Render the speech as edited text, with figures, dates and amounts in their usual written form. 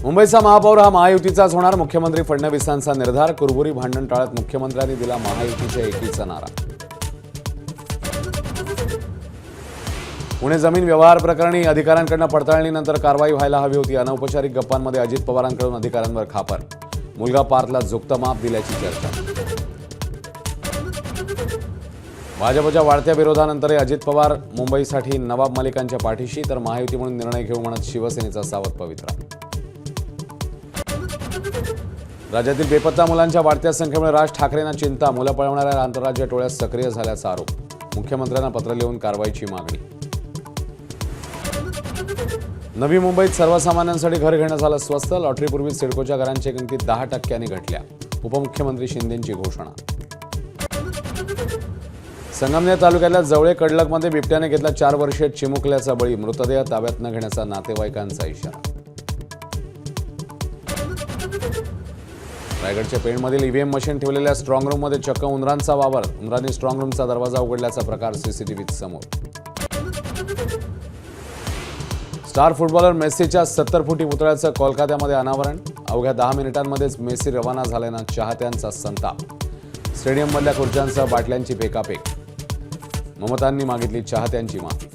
मुंबईचा महापौर हा महायुतीचाच होणार. मुख्यमंत्री फडणवीसांचा निर्धार. कुरबुरी भांडण टाळत मुख्यमंत्र्यांनी दिला महायुतीच्या एकीचा नारा. पुणे जमीन व्यवहार प्रकरणी अधिकाऱ्यांकडून पडताळणीनंतर कारवाई व्हायला हवी होती. अनौपचारिक गप्पांमध्ये अजित पवारांकडून अधिकाऱ्यांवर खापर. मुलगा पार्थला झुकतं माप दिल्याची चर्चा. भाजपच्या वाढत्या विरोधानंतर अजित पवार मुंबईसाठी नवाब मलिकांच्या पाठीशी, तर महायुती म्हणून निर्णय घेऊ म्हणत शिवसेनेचा सावध पवित्रा. राज्यातील बेपत्ता मुलांच्या वाढत्या संख्येमुळे राज ठाकरेंना चिंता. मुलं पळवणाऱ्या आंतरराज्य टोळ्यात सक्रिय झाल्याचा आरोप. मुख्यमंत्र्यांना पत्र लिहून कारवाईची मागणी. नवी मुंबईत सर्वसामान्यांसाठी घर घेणं झालं स्वस्त. लॉटरीपूर्वी सिडकोच्या घरांच्या किमती 10% घटल्या. उपमुख्यमंत्री शिंदेंची घोषणा. संगमनेर तालुक्यातल्या जवळे कडलकमध्ये बिबट्याने घेतला 4 वर्षीय चिमुकल्याचा बळी. मृतदेह ताब्यात न घेण्याचा नातेवाईकांचा इशारा. रायगडच्या पेणमधील ईव्हीएम मशीन ठेवलेल्या स्ट्रॉंग रूममध्ये चक्क उंदरांचा वावर. उंदरांनी स्ट्रॉंग रूमचा दरवाजा उघडल्याचा प्रकार सीसीटीव्हीत समोर. स्टार फुटबॉलर मेसीच्या 70 फुटी पुतळ्याचं कोलकात्यामध्ये अनावरण. अवघ्या 10 मिनिटांमध्येच मेसी रवाना झाल्यानं चाहत्यांचा संताप. स्टेडियममधल्या खुर्च्यांसह बाटल्यांची पेकापेक. ममतांनी मागितली चाहत्यांची माफी.